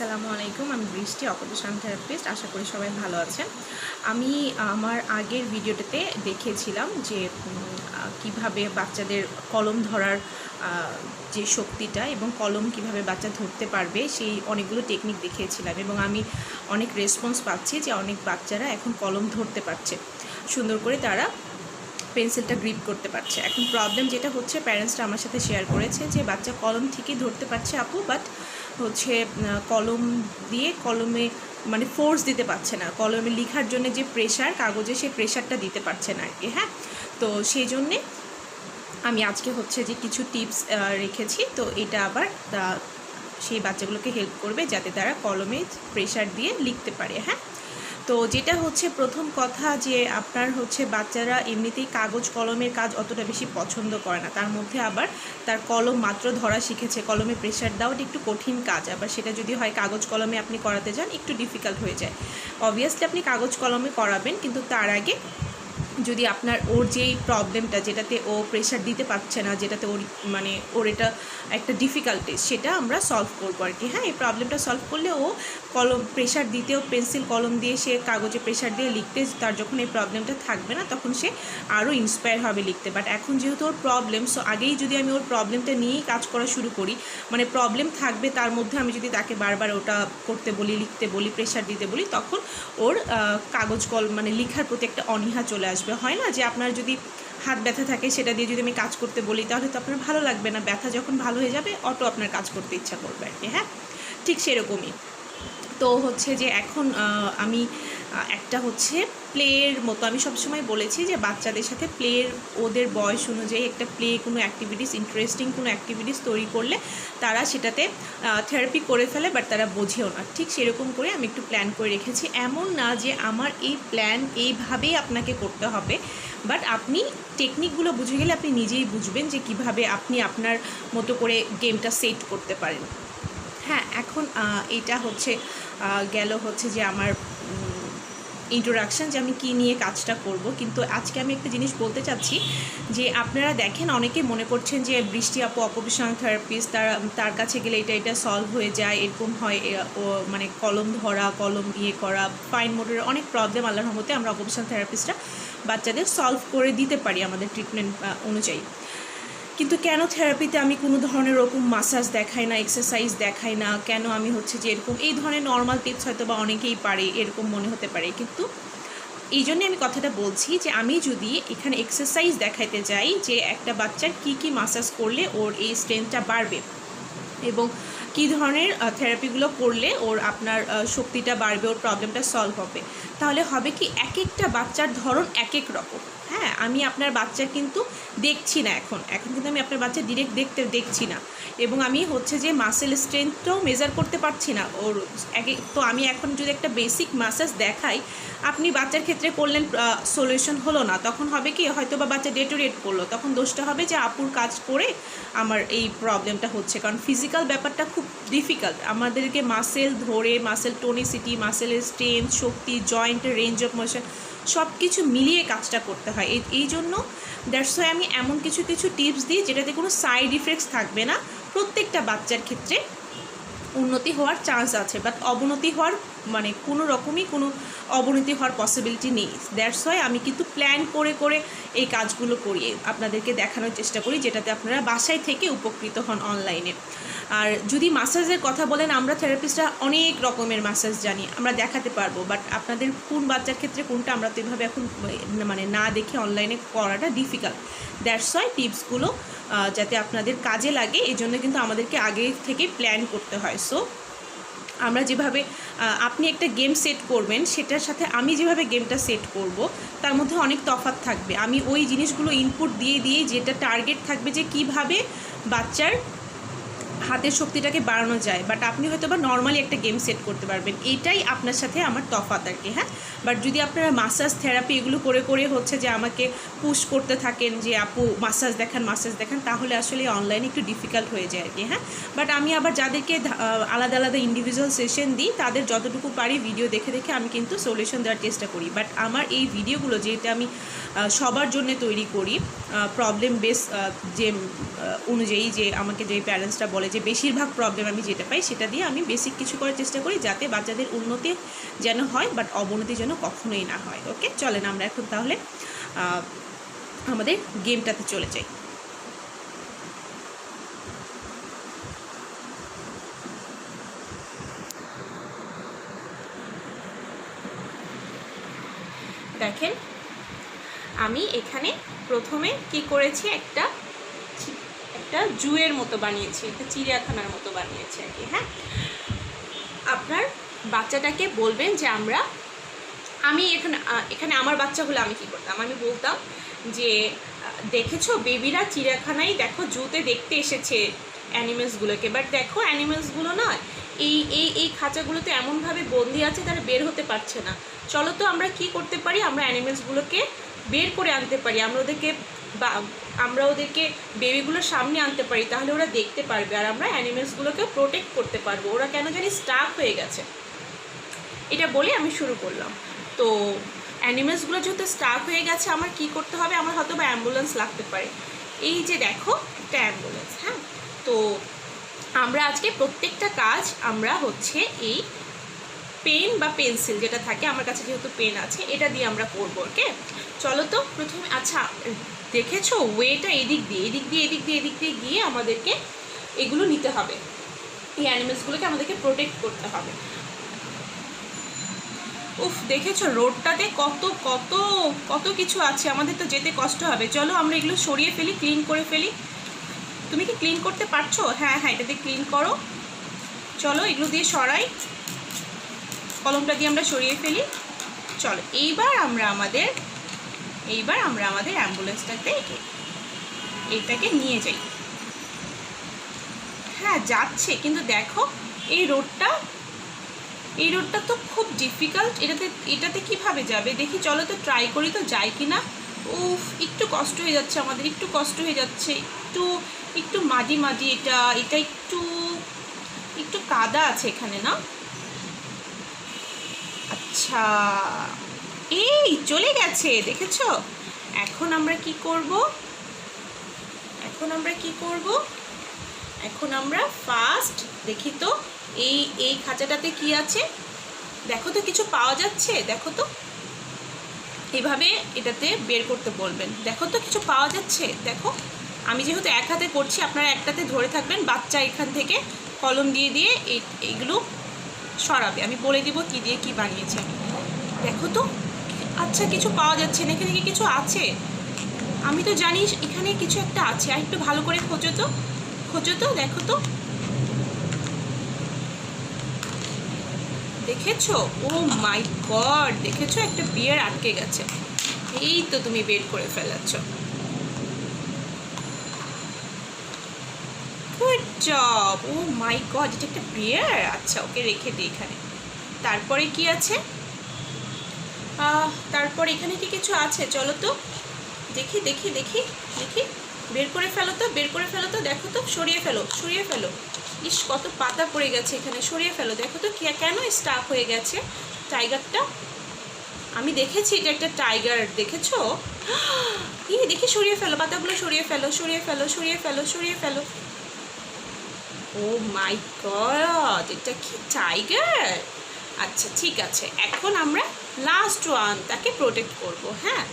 আসসালামু আলাইকুম। আমি বৃষ্টি, অকুপেশনাল থেরাপিস্ট। আশা করি সবাই ভালো আছেন। আমি আমার আগের ভিডিওটাতে দেখিয়েছিলাম যে কিভাবে বাচ্চাদের কলম ধরার যে শক্তিটা এবং কলম কিভাবে বাচ্চা ধরতে পারবে সেই অনেকগুলো টেকনিক দেখিয়েছিলাম, এবং আমি অনেক রেসপন্স পাচ্ছি যে অনেক বাচ্চারা এখন কলম ধরতে পারছে, সুন্দর করে তারা পেন্সিলটা গ্রিপ করতে পারছে। এখন প্রবলেম যেটা হচ্ছে, প্যারেন্টসরা আমার সাথে শেয়ার করেছে যে বাচ্চা কলম ঠিকই ধরতে পারছে আপু, বাট হচ্ছে কলম দিয়ে কলমে মানে ফোর্স দিতে পারছে না, কলমে লেখার জন্য যে প্রেশার, কাগজে সেই প্রেশারটা দিতে পারছে না আর কি। হ্যাঁ, তো সেই জন্যে আমি আজকে হচ্ছে যে কিছু টিপস রেখেছি, তো এটা আবার সেই বাচ্চাগুলোকে হেল্প করবে যাতে তারা কলমে প্রেশার দিয়ে লিখতে পারে। হ্যাঁ, তো যেটা হচ্ছে প্রথম কথা যে আপনার হচ্ছে বাচ্চারা এমনিতেই কাগজ কলমের কাজ অতটা বেশি পছন্দ করে না, তার মধ্যে আবার তার কলম মাত্র ধরা শিখেছে, কলমে প্রেশার দেওয়া একটু কঠিন কাজ, আবার সেটা যদি হয় কাগজ কলমে আপনি করাতে যান একটু ডিফিকাল্ট হয়ে যায়। অবভিয়াসলি আপনি কাগজ কলমে করাবেন, কিন্তু তার আগে যদি আপনার ওর যেই প্রবলেমটা যেটাতে ও প্রেশার দিতে পারছে না, যেটাতে ওর মানে ওর এটা একটা ডিফিকাল্টিস, সেটা আমরা সলভ করবো আর কি। হ্যাঁ, এই প্রবলেমটা সলভ করলে ও কলম প্রেশার দিতেও, পেন্সিল কলম দিয়ে সে কাগজে প্রেশার দিয়ে লিখতে তার যখন এই প্রবলেমটা থাকবে না তখন সে আরও ইন্সপায়ার হবে লিখতে। বাট এখন যেহেতু ওর প্রবলেম, সো আগেই যদি আমি ওর প্রবলেমটা নিয়েই কাজ করা শুরু করি, মানে প্রবলেম থাকবে তার মধ্যে আমি যদি তাকে বারবার ওটা করতে বলি, লিখতে বলি, প্রেশার দিতে বলি, তখন ওর কাগজ কলম মানে লেখার প্রতি একটা অনীহা চলে আসবে। হয় না যে আপনার যদি হাত ব্যথা থাকে, সেটা দিয়ে যদি আমি কাজ করতে বলি তাহলে তো আপনার ভালো লাগবে না, ব্যথা যখন ভালো হয়ে যাবে অটো আপনার কাজ করতে ইচ্ছা করবে আর কি। হ্যাঁ, ঠিক সেরকমই। তো হচ্ছে যে এখন আমি একটা হচ্ছে প্লের মতো, আমি সবসময় বলেছি যে বাচ্চাদের সাথে প্লের ওদের বয়স অনুযায়ী একটা প্লে কোনো অ্যাক্টিভিটিস, ইন্টারেস্টিং কোনো অ্যাক্টিভিটিস তৈরি করলে তারা সেটাতে থেরাপি করে ফেলে, বাট তারা বোঝেও না। ঠিক সেরকম করে আমি একটু প্ল্যান করে রেখেছি। এমন না যে আমার এই প্ল্যান এইভাবেই আপনাকে করতে হবে, বাট আপনি টেকনিকগুলো বুঝে গেলে আপনি নিজেই বুঝবেন যে কিভাবে আপনি আপনার মতো করে গেমটা সেট করতে পারেন। হ্যাঁ, এখন এটা হচ্ছে গেল হচ্ছে যে আমার ইন্ট্রোডাকশান যে আমি কী নিয়ে কাজটা করব। কিন্তু আজকে আমি একটা জিনিস বলতে চাচ্ছি যে আপনারা দেখেন, অনেকে মনে করছেন যে বৃষ্টি আপু অকুপেশনাল থেরাপিস্ট, তার কাছে গেলে এটা সলভ হয়ে যায়, এরকম হয়। ও মানে কলম ধরা, কলম ইয়ে করা, ফাইন মোটরের অনেক প্রবলেম আল্লাহর রহমতে আমরা অকুপেশনাল থেরাপিস্টরা বাচ্চাদের সলভ করে দিতে পারি আমাদের ট্রিটমেন্ট অনুযায়ী। কিন্তু কেন থেরাপিতে আমি কোনো ধরনের ওরকম মাসাজ দেখাই না, এক্সারসাইজ দেখাই না, কেন আমি হচ্ছে যে এরকম এই ধরনের নর্মাল টিপস হয়তো বা অনেকেই পারে, এরকম মনে হতে পারে। কিন্তু এই জন্যে আমি কথাটা বলছি যে আমি যদি এখানে এক্সারসাইজ দেখাইতে যাই যে একটা বাচ্চার কি মাসাজ করলে ওর এই স্ট্রেংথটা বাড়বে এবং কী ধরনের থেরাপিগুলো করলে ওর আপনার শক্তিটা বাড়বে, ওর প্রবলেমটা সলভ হবে, তাহলে হবে কি এক একটা বাচ্চার ধরন এক এক রকম। হ্যাঁ, আমি আপনার বাচ্চার কিন্তু দেখছি না, এখন কিন্তু আমি আপনার বাচ্চা ডিরেক্ট দেখছি না, এবং আমি হচ্ছে যে মাসেল স্ট্রেংথটাও মেজার করতে পারছি না ওর তো আমি এখন যদি একটা বেসিক মাসাজ দেখাই, আপনি বাচ্চার ক্ষেত্রে করলেন, সলিউশন হলো না, তখন হবে কি হয়তো বা বাচ্চা ডেটোরেট করলো, তখন দোষটা হবে যে আপুর কাজ করে আমার এই প্রবলেমটা হচ্ছে। কারণ ফিজিক্যাল ব্যাপারটা খুব ডিফিকাল্ট, আমাদেরকে মাসেল ধরে, মাসেল টোনিসিটি, মাসেলের স্ট্রেংথ, শক্তি, জয়েন্টের রেঞ্জ অফ মোশন সব কিছু মিলিয়ে কাজটা করতে হয়। এই জন্য দ্যাটস ওয়াই আমি এমন কিছু টিপস দিই যেটাতে কোনো সাইড ইফেক্টস থাকবে না, প্রত্যেকটা বাচ্চার ক্ষেত্রে উন্নতি হওয়ার চান্স আছে, বাট অবনতি হওয়ার মানে কোনো রকমই কোনো অবনতি হওয়ার পসিবিলিটি নেই। দ্যাটস ওয়াই আমি কিন্তু প্ল্যান করে এই কাজগুলো করি, আপনাদেরকে দেখানোর চেষ্টা করি, যেটাতে আপনারা বাসায় থেকে উপকৃত হন অনলাইনে। আর যদি মাসাজের কথা বলেন, আমরা থেরাপিস্টরা অনেক রকমের মাসাজ জানি, আমরা দেখাতে পারবো, বাট আপনাদের কোন বাচ্চার ক্ষেত্রে কোনটা আমরা তো এভাবে এখন মানে না দেখে অনলাইনে করাটা ডিফিকাল্ট। দ্যাটস ওয়াই টিপসগুলো যাতে আপনাদের কাজে লাগে, এই জন্য কিন্তু আমাদেরকে আগে থেকে প্ল্যান করতে হয়। সো আমরা যেভাবে আপনি একটা গেম সেট করবেন, সেটার সাথে আমি যেভাবে গেমটা সেট করব তার মধ্যে অনেক তফাৎ থাকবে। আমি ওই জিনিসগুলো ইনপুট দিয়ে যেটা টার্গেট থাকবে যে কিভাবে বাচ্চার হাতের শক্তিটাকে বাড়ানো যায়, বাট আপনি হয়তো বা নর্মালি একটা গেম সেট করতে পারবেন, এটাই আপনার সাথে আমার তফাৎ আর কি। হ্যাঁ, বাট যদি আপনারা মাসাজ থেরাপি এগুলো করে হচ্ছে যে আমাকে পুশ করতে থাকেন যে আপু মাসাজ দেখান, তাহলে আসলে অনলাইনে একটু ডিফিকাল্ট হয়ে যায় আর কি। হ্যাঁ, বাট আমি আবার যাদেরকে আলাদা ইন্ডিভিজুয়াল সেশন দিই, তাদের যতটুকু পারি ভিডিও দেখে আমি কিন্তু সলিউশন দেওয়ার চেষ্টা করি। বাট আমার এই ভিডিওগুলো যেটা আমি সবার জন্য তৈরি করি, প্রবলেম বেস যে অনুযায়ী, যে আমাকে যে প্যারেন্টসরা বলে যে বেশিরভাগ প্রবলেম আমি যেটা পাই সেটা দিয়ে আমি বেসিক কিছু করার চেষ্টা করি, যাতে বাচ্চাদের উন্নতি যেন হয়, বাট অবনতি যেন কখনোই না হয়। ওকে, চলেন আমরা এখন তাহলে আমাদের গেমটাতে চলে যাই। দেখেন আমি এখানে প্রথমে কি করেছি, একটা জুয়ের মতো বানিয়েছি, একটা চিড়িয়াখানার মতো বানিয়েছি আর কি। হ্যাঁ, আপনার বাচ্চাটাকে বলবেন যে আমি এখানে আমার বাচ্চা হলে আমি কি করতাম, আমি বলতাম যে দেখেছো বেবিরা চিড়িয়াখানায় দেখো জুতে দেখতে এসেছে অ্যানিমেলসগুলোকে, বাট দেখো অ্যানিমেলসগুলো না এই খাঁচাগুলোতে এমনভাবে বন্দি আছে তারা বের হতে পারছে না। চলো তো আমরা কি করতে পারি, আমরা অ্যানিমেলসগুলোকে বের করে আনতে পারি, আমরা ওদেরকে বেবিগুলোর সামনে আনতে পারি, তাহলে ওরা দেখতে পারবে আর আমরা অ্যানিমেলসগুলোকে প্রোটেক্ট করতে পারবো। ওরা কেন জানি স্টাক হয়ে গেছে, এটা বলে আমি শুরু করলাম। তো অ্যানিমেলসগুলো যেহেতু স্টাক হয়ে গেছে, আমার কি করতে হবে, আমার হয়তো বা অ্যাম্বুলেন্স লাগতে পারে। এই যে দেখো একটা অ্যাম্বুলেন্স। হ্যাঁ, তো আমরা আজকে প্রত্যেকটা কাজ আমরা হচ্ছে এই পেন বা পেন্সিল যেটা থাকে, আমার কাছে যেহেতু পেন আছে, এটা দিয়ে আমরা করবো। ওকে, চলো তো প্রথমে, আচ্ছা দেখেছো ওয়েটা এদিক দিয়ে গিয়ে আমাদেরকে এগুলো নিতে হবে, এই অ্যানিমেলসগুলোকে আমাদেরকে প্রোটেক্ট করতে হবে। উফ, দেখেছো রোডটাতে কত কত কত কিছু আছে, আমাদের তো যেতে কষ্ট হবে। চলো আমরা এগুলো সরিয়ে ফেলি, ক্লিন করে ফেলি। তুমি কি ক্লিন করতে পারছো? হ্যাঁ হ্যাঁ, এটা দিয়ে ক্লিন করো। চলো এগুলো দিয়ে সরাই, কলমটা দিয়ে আমরা সরিয়ে ফেলি। চলো এইবার আমরা আমাদের অ্যাম্বুলেন্সটাতে এইটাকে নিয়ে যাই। হ্যাঁ যাচ্ছে, কিন্তু দেখো এই রোডটা তো খুব ডিফিকাল্ট, এটাতে কিভাবে যাবে দেখি, চলো তো ট্রাই করি তো যাই কি না। উফ, একটু কষ্ট হয়ে যাচ্ছে আমাদের, একটু কষ্ট হয়ে যাচ্ছে, একটু মাটি এটা একটু কাদা আছে এখানে না। আচ্ছা, এই চলে গেছে, দেখেছো। এখন আমরা কি করব, এখন আমরা ফার্স্ট দেখি তো এই খাঁচাটাতে কি আছে, দেখো তো কিছু পাওয়া যাচ্ছে, দেখো তো। এভাবে এটাতে বের করতে বলবেন, দেখো তো কিছু পাওয়া যাচ্ছে, দেখো। আমি যেহেতু এক হাতে করছি, আপনারা একটাতে ধরে থাকবেন, বাচ্চা এখান থেকে কলম দিয়ে এইগুলো সরাবে, আমি বলে দিব কি দিয়ে কি বানিয়েছি আমি। দেখো তো, আচ্ছা কিছু পাওয়া যাচ্ছে না, এখানে কি কিছু আছে, আমি তো জানি এখানে কিছু একটা আছে, আর একটু ভালো করে খোঁজো তো, দেখো তো। দেখেছো, ও মাই গড, দেখেছো একটা বিয়ার আটকে গেছে, এই তো তুমি বের করে ফেলাচ্ছ, গুড জব। ও মাই গড, এটা একটা বিয়ার। আচ্ছা ওকে রেখে দিই এখানে। তারপরে কি আছে, তারপর এখানে কি কিছু আছে, চলো তো দেখি, বের করে ফেলো তো, দেখো তো, সরিয়ে ফেলো। ইস, কত পাতা পড়ে গেছে এখানে, সরিয়ে ফেলো। দেখো তো কেন স্টাক হয়ে গেছে টাইগারটা, আমি দেখেছি এটা একটা টাইগার, দেখেছো। দেখি, সরিয়ে ফেলো পাতাগুলো, সরিয়ে ফেলো। ও মাই গড, এটা কি টাইগার। আচ্ছা ঠিক আছে, এখন আমরা লাস্ট ওয়ান তাকে প্রোটেক্ট করব। হ্যাঁ,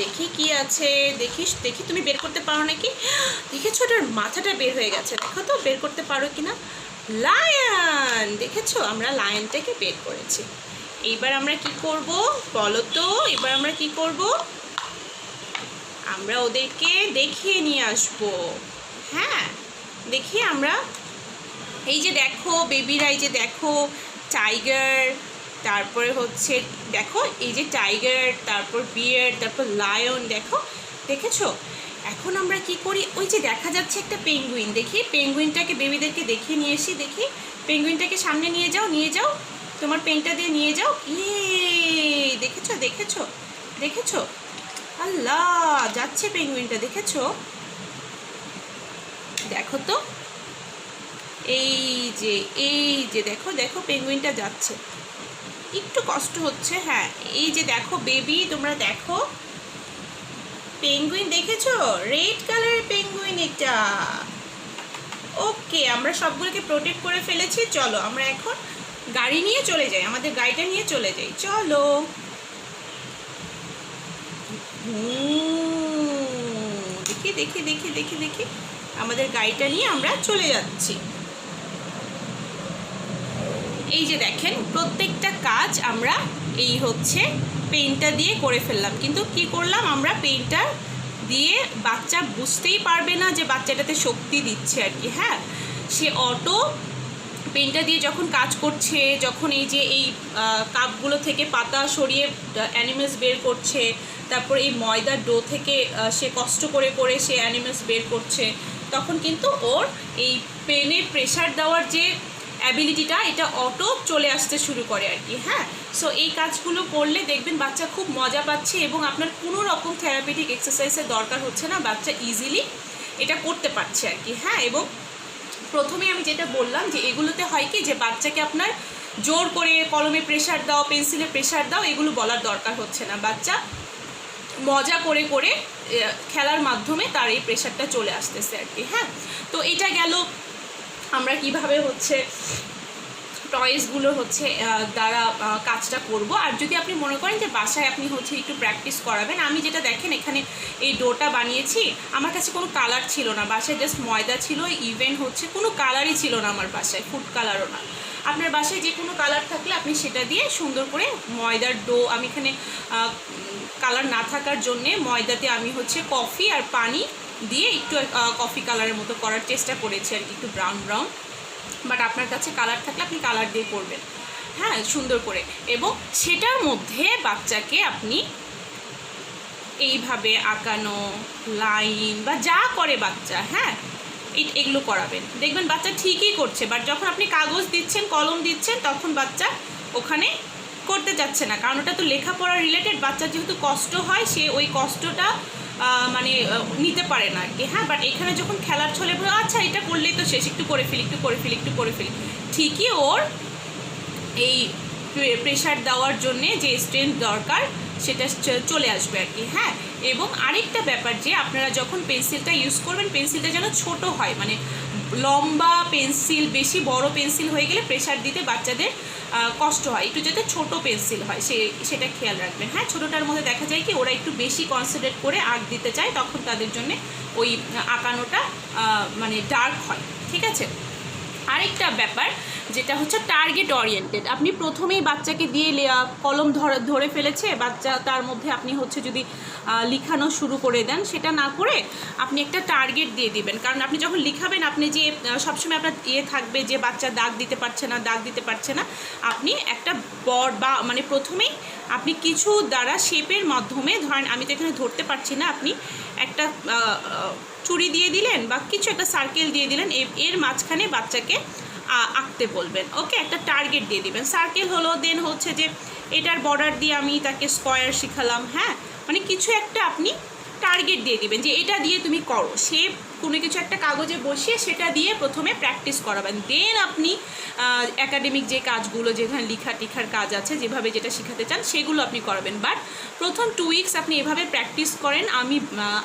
দেখি কি আছে, দেখি তুমি বের করতে পারো নাকি। দেখেছো ওটার মাথাটা বের হয়ে গেছে, দেখো তো বের করতে পারো কিনা। লায়ন, দেখেছো আমরা লায়নটাকে বের করেছি। এইবার আমরা কি করব বলো তো, আমরা ওদেরকে দেখিয়ে নিয়ে আসবো। হ্যাঁ, দেখি আমরা, এই যে দেখো বেবিরা, এই যে দেখো টাইগার, তারপরে হচ্ছে দেখো এই যে টাইগার, তারপর বিয়ার, তারপর লায়ন, দেখেছো। এখন আমরা কি করি, ওই যে দেখা যাচ্ছে একটা পেঙ্গুইন, দেখি পেঙ্গুইনটাকে বেবিদেরকে দেখিয়ে নিয়ে এসি। দেখি পেঙ্গুইনটাকে সামনে নিয়ে যাও, তোমার পেনটা দিয়ে নিয়ে যাও। দেখেছো, আল্লাহ যাচ্ছে পেঙ্গুইনটা, দেখেছো। দেখো তো, এই যে দেখো পেঙ্গুইনটা যাচ্ছে, একটু কষ্ট হচ্ছে। হ্যাঁ, এই যে দেখো বেবি, তোমরা দেখো পেঙ্গুইন, দেখেছো রেড কালারের পেঙ্গুইন এটা। ওকে, আমরা সবগুলোকে প্রোটেক্ট করে ফেলেছি। চলো আমরা এখন গাড়ি নিয়ে চলে যাই, আমাদের গাড়িটা নিয়ে চলে যাই। চলো। দেখি দেখি দেখি দেখি দেখি আমাদের গাড়িটা নিয়ে আমরা চলে যাচ্ছি। এই যে দেখেন প্রত্যেকটা কাজ আমরা এই হচ্ছে পেইন্টটা দিয়ে করে ফেললাম, কিন্তু কি করলাম আমরা পেইন্টটা দিয়ে বাচ্চা বুঝতেই পারবে না যে বাচ্চাটাতে শক্তি দিচ্ছে আর কি। হ্যাঁ, সে অটো পেনটা দিয়ে যখন কাজ করছে, যখন এই যে এই কাপগুলো থেকে পাতা সরিয়ে অ্যানিমেলস বের করছে, তারপর এই ময়দার ডো থেকে সে কষ্ট করে করে সে অ্যানিমেলস বের করছে, তখন কিন্তু ওর এই পেনের প্রেশার দেওয়ার যে অ্যাবিলিটিটা এটা অটো চলে আসতে শুরু করে আর কি। হ্যাঁ, সো এই কাজগুলো করলে দেখবেন বাচ্চা খুব মজা পাচ্ছে এবং আপনার কোনো রকম থেরাপিউটিক এক্সারসাইজের দরকার হচ্ছে না, বাচ্চা ইজিলি এটা করতে পারছে আর কি। হ্যাঁ, এবং প্রথমে আমি যেটা বললাম যে এগুলোতে হয় কি যে বাচ্চাকে আপনার জোর করে কলমে প্রেশার দাও, পেন্সিলে প্রেশার দাও, এগুলো বলার দরকার হচ্ছে না। বাচ্চা মজা করে করে খেলার মাধ্যমে তার এই প্রেশারটা চলে আসতেছে আর কি। হ্যাঁ, তো এটা গেল আমরা কিভাবে হচ্ছে টয়েসগুলো হচ্ছে দ্বারা কাজটা করব। আর যদি আপনি মনে করেন যে বাসায় আপনি হচ্ছে একটু প্র্যাকটিস করাবেন, আমি যেটা দেখেন এখানে এই ডোটা বানিয়েছি, আমার কাছে কোনো কালার ছিল না, বাসায় জাস্ট ময়দা ছিল, ইভেন হচ্ছে কোনো কালারই ছিল না আমার বাসায়, ফুড কালারও না। আপনার বাসায় যে কোনো কালার থাকলে আপনি সেটা দিয়ে সুন্দর করে ময়দার ডো, আমি এখানে কালার না থাকার জন্যে ময়দাতে আমি হচ্ছে কফি আর পানি দিয়ে একটু কফি কালারের মতো করার চেষ্টা করেছি আর কি, একটু ব্রাউন ব্রাউন। বাট আপনার কাছে কালার থাকলে আপনি কালার দিয়ে করবেন। হ্যাঁ, সুন্দর করে। এবং সেটার মধ্যে বাচ্চাকে আপনি এইভাবে আঁকানো লাইন বা যা করে বাচ্চা, হ্যাঁ, এগুলো করাবেন, দেখবেন বাচ্চা ঠিকই করছে। বাট যখন আপনি কাগজ দিচ্ছেন, কলম দিচ্ছেন, তখন বাচ্চা ওখানে করতে চাচ্ছে না, কারণ ওটা তো লেখাপড়া রিলেটেড। বাচ্চার যেহেতু কষ্ট হয়, সে ওই কষ্টটা মানে নিতে পারে না আর কি। হ্যাঁ, বাট এখানে যখন খেলার ছলে আচ্ছা এটা করলেই তো শেষ, একটু করে ফেলি, একটু করে ফেলি, একটু করে ফেলি, ঠিকই ওর এই প্রেশার দেওয়ার জন্যে যে স্ট্রেংথ দরকার সেটা চলে আসবে আর কি। হ্যাঁ, এবং আরেকটা ব্যাপার যে আপনারা যখন পেন্সিলটা ইউজ করবেন, পেন্সিলটা যেন ছোট হয়, মানে লম্বা পেন্সিল, বেশি বড় পেন্সিল হয়ে গেলে প্রেশার দিতে বাচ্চাদের কষ্ট হয়, একটু যাতে ছোট পেন্সিল হয় সেটা খেয়াল রাখবেন। হ্যাঁ, ছোটোটার মধ্যে দেখা যায় কি ওরা একটু বেশি কনসেন্ট্রেট করে আঁক দিতে চায়, তখন তাদের জন্য ওই আঁকানোটা মানে ডার্ক হয়। ঠিক আছে, আরেকটা ব্যাপার যেটা হচ্ছে টার্গেট ওরিয়েন্টেড। আপনি প্রথমেই বাচ্চাকে দিয়ে কলম ধরে ফেলেছে বাচ্চা, তার মধ্যে আপনি হচ্ছে যদি লিখানো শুরু করে দেন, সেটা না করে আপনি একটা টার্গেট দিয়ে দিবেন। কারণ আপনি যখন লিখাবেন, আপনি যে সবসময় আপনার থাকবে যে বাচ্চা দাগ দিতে পারছে না, দাগ দিতে পারছে না, আপনি একটা বড় বা মানে প্রথমেই আপনি কিছু দ্বারা শেপের মাধ্যমে, ধরেন আমি তো এখানে ধরতে পারছি না, আপনি একটা চুড়ি দিয়ে দিলেন বা কিছু একটা সার্কেল দিয়ে দিলেন, এর মাঝখানে বাচ্চাকে আঁকতে বলবেন। ওকে, একটা টার্গেট দিয়ে দিবেন। সার্কেল হলো, দেন হচ্ছে যে এটার বর্ডার দিয়ে আমি তাকে স্কোয়ার শিখালাম। হ্যাঁ, মানে কিছু একটা আপনি টার্গেট দিয়ে দিবেন যে এটা দিয়ে তুমি করো, সে কোনো কিছু একটা কাগজে বসিয়ে সেটা দিয়ে প্রথমে প্র্যাকটিস করাবেন। দেন আপনি একাডেমিক যে কাজগুলো, যেখানে লেখা টিখার কাজ আছে, যেভাবে যেটা শেখাতে চান সেগুলো আপনি করাবেন। বাট প্রথম 2 উইকস আপনি এভাবে প্র্যাকটিস করেন,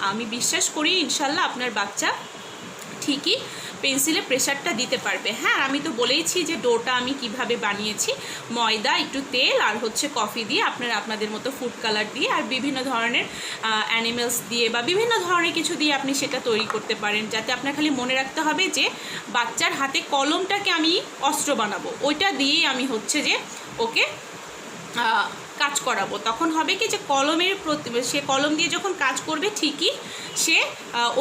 আমি বিশ্বাস করি ইনশাল্লাহ আপনার বাচ্চা ঠিকই পেন্সিলে প্রেশারটা দিতে পারবে। হ্যাঁ, আমি তো বলেইছি যে ডোটা আমি কিভাবে বানিয়েছি, ময়দা, একটু তেল আর হচ্ছে কফি দিয়ে, আপনারা আপনাদের মতো ফুড কালার দিয়ে আর বিভিন্ন ধরনের অ্যানিমেলস দিয়ে বা বিভিন্ন ধরনের কিছু দিয়ে আপনি সেটা তৈরি করতে পারেন। যাতে আপনার খালি মনে রাখতে হবে যে বাচ্চার হাতে কলমটাকে আমি অস্ত্র বানাবো, ওইটা দিয়েই আমি হচ্ছে যে ওকে কাজ করাবো। তখন হবে কি যে সে কলম দিয়ে যখন কাজ করবে, ঠিকই সে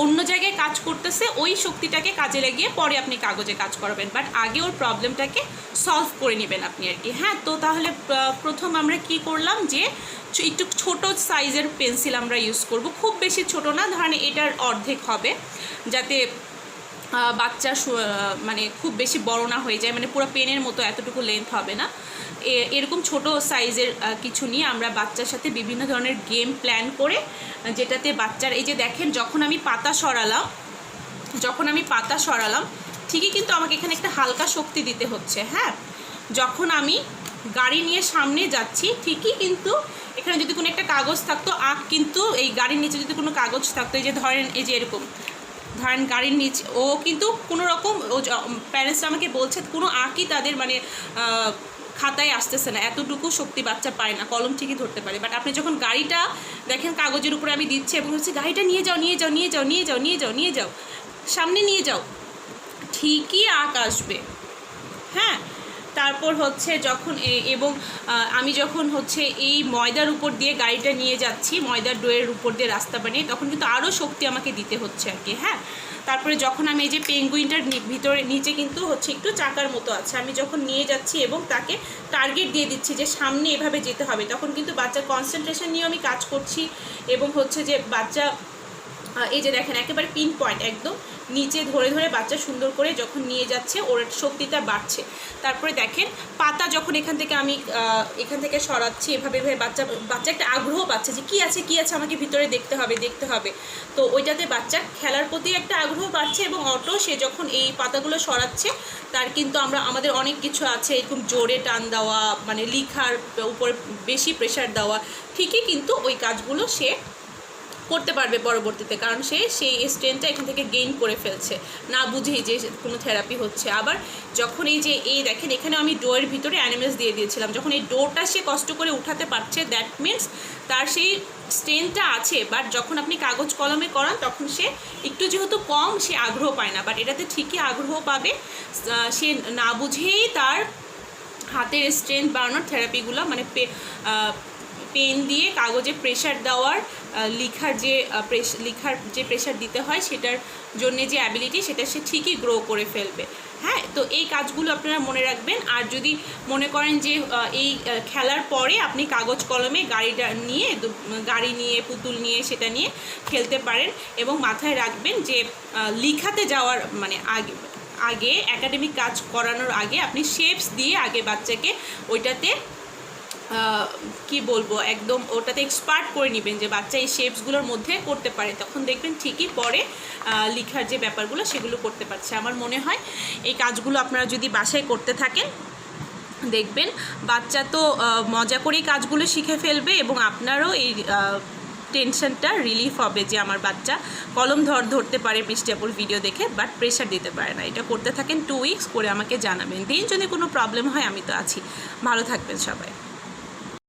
অন্য জায়গায় কাজ করতেছে, ওই শক্তিটাকে কাজে লাগিয়ে পরে আপনি কাগজে কাজ করাবেন। বাট আগে ওর প্রবলেমটাকে সলভ করে নেবেন আপনি আর কি। হ্যাঁ, তো তাহলে প্রথম আমরা কি করলাম যে একটু ছোট সাইজের পেন্সিল আমরা ইউজ করব, খুব বেশি ছোট না, ধরেন এটার অর্ধেক হবে, যাতে বাচ্চা মানে খুব বেশি বড় না হয়ে যায়, মানে পুরো পেনের মতো এতটুকু লেন্থ হবে না। এরকম ছোট সাইজের কিছু নিয়ে আমরা বাচ্চার সাথে বিভিন্ন ধরনের গেম প্ল্যান করে, যেটাতে বাচ্চার এই যে দেখেন যখন আমি পাতা সরালাম ঠিকই কিন্তু আমাকে এখানে একটা হালকা শক্তি দিতে হচ্ছে। হ্যাঁ, যখন আমি গাড়ি নিয়ে সামনে যাচ্ছি, ঠিকই কিন্তু এখানে যদি কোনো একটা কাগজ থাকতো, কিন্তু এই গাড়ির নিচে যদি কোনো কাগজ থাকতো, এই যে ধরেন এই যে এরকম ধরেন গাড়ির নিচে ও কিন্তু কোনো রকম ও প্যারেন্টসরা আমাকে বলছে কোনো আঁকই তাদের মানে খাতায় আসতেছে না, এতটুকু শক্তি বাচ্চা পায় না, কলম ঠিকই ধরতে পারে। বাট আপনি যখন গাড়িটা দেখেন কাগজের উপরে আমি দিচ্ছি এবং হচ্ছে গাড়িটা নিয়ে যাও নিয়ে যাও নিয়ে যাও নিয়ে যাও নিয়ে যাও নিয়ে যাও সামনে নিয়ে যাও, ঠিকই আঁক আসবে। হ্যাঁ, তারপর হচ্ছে যখন এবং আমি যখন হচ্ছে এই ময়দার উপর দিয়ে গাড়িটা নিয়ে যাচ্ছি, ময়দার ডোয়ের উপর দিয়ে রাস্তা বানিয়ে, তখন কিন্তু আরও শক্তি আমাকে দিতে হচ্ছে আর কি। হ্যাঁ, তারপরে যখন আমি এই যে পেঙ্গুইনটার ভিতরে নিচে কিন্তু হচ্ছে একটু চাকার মতো আছে, আমি যখন নিয়ে যাচ্ছি এবং তাকে টার্গেট দিয়ে দিচ্ছি যে সামনে এভাবে যেতে হবে, তখন কিন্তু বাচ্চার কনসেন্ট্রেশন নিয়ে আমি কাজ করছি এবং হচ্ছে যে বাচ্চা এই যে দেখেন একেবারে পিন পয়েন্ট একদম নিচে ধরে ধরে বাচ্চা সুন্দর করে যখন নিয়ে যাচ্ছে ওর শক্তিটা বাড়ছে। তারপরে দেখেন পাতা যখন এখান থেকে আমি এখান থেকে সরাচ্ছি এভাবে এভাবে বাচ্চা একটা আগ্রহ পাচ্ছে যে কী আছে আমাকে ভিতরে দেখতে হবে, তো ওইটাতে বাচ্চা খেলার প্রতি একটা আগ্রহ বাড়ছে এবং অটো সে যখন এই পাতাগুলো সরাচ্ছে তার কিন্তু আমাদের অনেক কিছু আছে, এরকম জোরে টান দেওয়া, মানে লিখার উপরে বেশি প্রেশার দেওয়া, ঠিকই কিন্তু ওই কাজগুলো সে করতে পারবে পরবর্তীতে, কারণ সে সেই স্ট্রেনটা এখান থেকে গেইন করে ফেলছে না বুঝেই যে কোনো থেরাপি হচ্ছে। আবার যখন এই দেখেন এখানে আমি ডোয়ের ভিতরে অ্যানিমেলস দিয়ে দিয়েছিলাম, যখন এই ডোরটা সে কষ্ট করে উঠাতে পারছে দ্যাট মিনস তার সেই স্ট্রেনটা আছে। বাট যখন আপনি কাগজ কলমে করান তখন সে একটু যেহেতু কম সে আগ্রহ পায় না, বাট এটাতে ঠিকই আগ্রহ পাবে, সে না বুঝেই তার হাতের স্ট্রেংথ বাড়ানোর থেরাপিগুলো মানে পেন দিয়ে কাগজে প্রেশার দেওয়ার লিখার যে প্রেশার দিতে হয় সেটার জন্য যে অ্যাবিলিটি সেটা সে ঠিকই গ্রো করে ফেলবে। হ্যাঁ, তো এই কাজগুলো আপনারা মনে রাখবেন। আর যদি মনে করেন যে এই খেলার পরে আপনি কাগজ কলমে গাড়ি নিয়ে পুতুল নিয়ে সেটা নিয়ে খেলতে পারেন এবং মাথায় রাখবেন যে লিখাতে যাওয়ার মানে আগে একাডেমিক কাজ করানোর আগে আপনি শেপস দিয়ে আগে বাচ্চাকে ওইটাতে কি বলবো একদম ওটাতে এক্সপার্ট করে নেবেন যে বাচ্চা এই শেপসগুলোর মধ্যে করতে পারে, তখন দেখবেন ঠিকই পরে লিখার যে ব্যাপারগুলো সেগুলো করতে পারছে। আমার মনে হয় এই কাজগুলো আপনারা যদি বাসায় করতে থাকেন দেখবেন বাচ্চা তো মজা করেই কাজগুলো শিখে ফেলবে এবং আপনারও এই টেনশনটা রিলিফ হবে যে আমার বাচ্চা কলম ধরতে পারে বৃষ্টি আপুর ভিডিও দেখে, বাট প্রেশার দিতে পারে না। এটা করতে থাকেন 2 উইকস করে আমাকে জানাবেন, দেন যদি কোনো প্রবলেম হয় আমি তো আছি। ভালো থাকবেন সবাই।